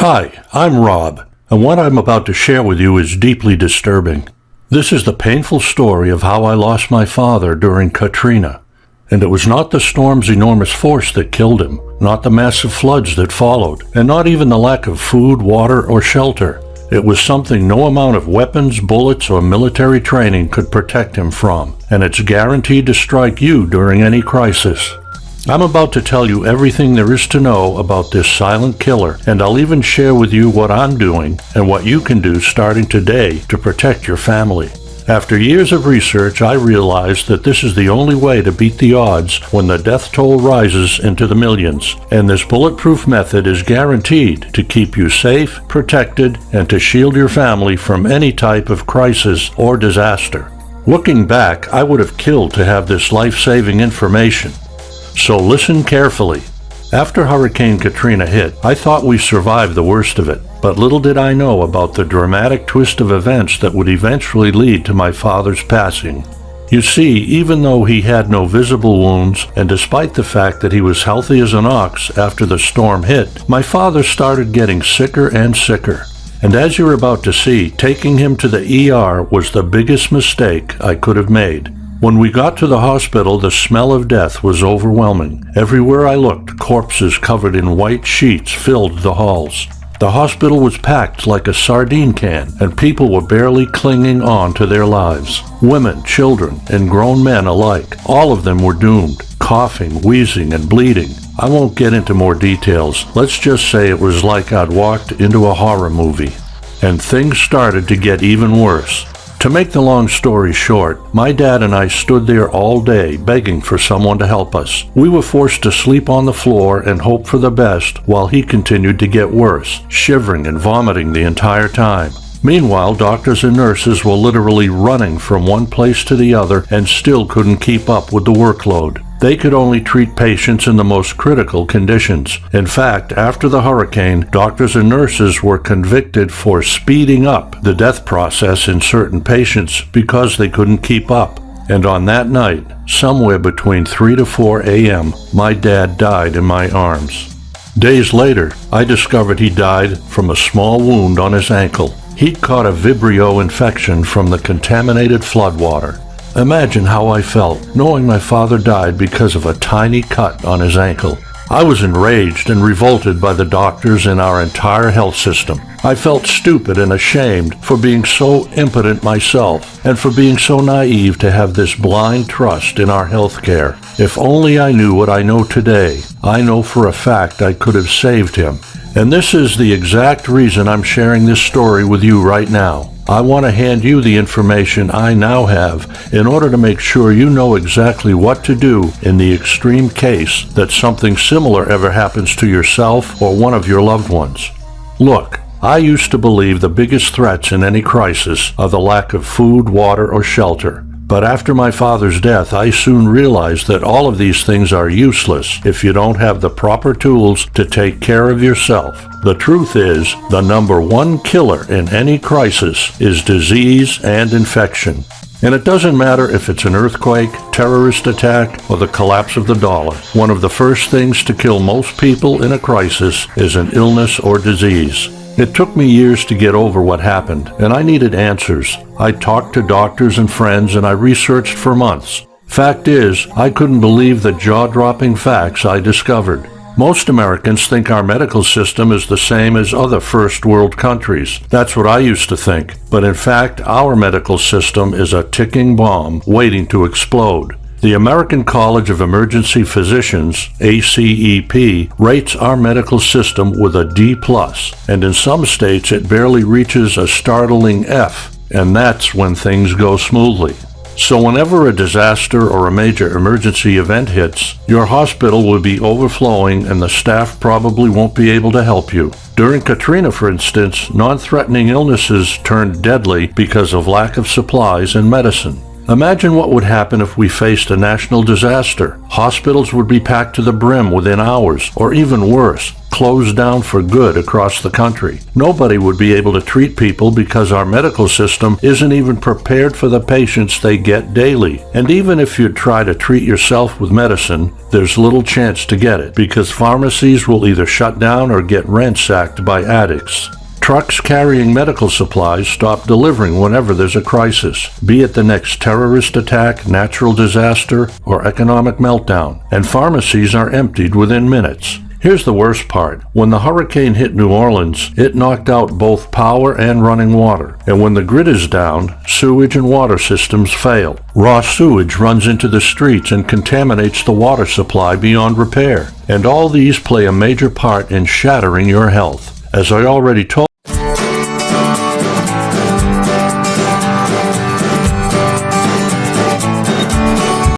Hi, I'm Rob, and what I'm about to share with you is deeply disturbing. This is the painful story of how I lost my father during Katrina. And it was not the storm's enormous force that killed him, not the massive floods that followed, and not even the lack of food, water, or shelter. It was something no amount of weapons, bullets, or military training could protect him from, and it's guaranteed to strike you during any crisis. I'm about to tell you everything there is to know about this silent killer, and I'll even share with you what I'm doing and what you can do starting today to protect your family. After years of research, I realized that this is the only way to beat the odds when the death toll rises into the millions, and this bulletproof method is guaranteed to keep you safe, protected, and to shield your family from any type of crisis or disaster. Looking back, I would have killed to have this life-saving information. So listen carefully. After Hurricane Katrina hit, I thought we survived the worst of it, but little did I know about the dramatic twist of events that would eventually lead to my father's passing. You see, even though he had no visible wounds, and despite the fact that he was healthy as an ox after the storm hit, my father started getting sicker and sicker. And as you're about to see, taking him to the ER was the biggest mistake I could have made. When we got to the hospital, the smell of death was overwhelming. Everywhere I looked, corpses covered in white sheets filled the halls. The hospital was packed like a sardine can, and people were barely clinging on to their lives. Women, children, and grown men alike, all of them were doomed, coughing, wheezing, and bleeding. I won't get into more details. Let's just say it was like I'd walked into a horror movie. And things started to get even worse. To make the long story short, my dad and I stood there all day begging for someone to help us. We were forced to sleep on the floor and hope for the best while he continued to get worse, shivering and vomiting the entire time. Meanwhile, doctors and nurses were literally running from one place to the other and still couldn't keep up with the workload. They could only treat patients in the most critical conditions. In fact, after the hurricane, doctors and nurses were convicted for speeding up the death process in certain patients because they couldn't keep up. And on that night, somewhere between 3 to 4 a.m., my dad died in my arms. Days later, I discovered he died from a small wound on his ankle. He'd caught a Vibrio infection from the contaminated floodwater. Imagine how I felt, knowing my father died because of a tiny cut on his ankle. I was enraged and revolted by the doctors and our entire health system. I felt stupid and ashamed for being so impotent myself, and for being so naive to have this blind trust in our health care. If only I knew what I know today, I know for a fact I could have saved him. And this is the exact reason I'm sharing this story with you right now. I want to hand you the information I now have in order to make sure you know exactly what to do in the extreme case that something similar ever happens to yourself or one of your loved ones. Look, I used to believe the biggest threats in any crisis are the lack of food, water, or shelter. But after my father's death, I soon realized that all of these things are useless if you don't have the proper tools to take care of yourself. The truth is, the number one killer in any crisis is disease and infection. And it doesn't matter if it's an earthquake, terrorist attack, or the collapse of the dollar. One of the first things to kill most people in a crisis is an illness or disease. It took me years to get over what happened, and I needed answers. I talked to doctors and friends, and I researched for months. Fact is, I couldn't believe the jaw-dropping facts I discovered. Most Americans think our medical system is the same as other first world countries. That's what I used to think. But in fact, our medical system is a ticking bomb waiting to explode. The American College of Emergency Physicians, ACEP, rates our medical system with a D+, and in some states it barely reaches a startling F, and that's when things go smoothly. So whenever a disaster or a major emergency event hits, your hospital will be overflowing and the staff probably won't be able to help you. During Katrina, for instance, non-threatening illnesses turned deadly because of lack of supplies and medicine. Imagine what would happen if we faced a national disaster. Hospitals would be packed to the brim within hours, or even worse, closed down for good across the country. Nobody would be able to treat people because our medical system isn't even prepared for the patients they get daily. And even if you'd try to treat yourself with medicine, there's little chance to get it because pharmacies will either shut down or get ransacked by addicts. Trucks carrying medical supplies stop delivering whenever there's a crisis, be it the next terrorist attack, natural disaster, or economic meltdown, and pharmacies are emptied within minutes. Here's the worst part. When the hurricane hit New Orleans, it knocked out both power and running water. And when the grid is down, sewage and water systems fail. Raw sewage runs into the streets and contaminates the water supply beyond repair. And all these play a major part in shattering your health. As I already told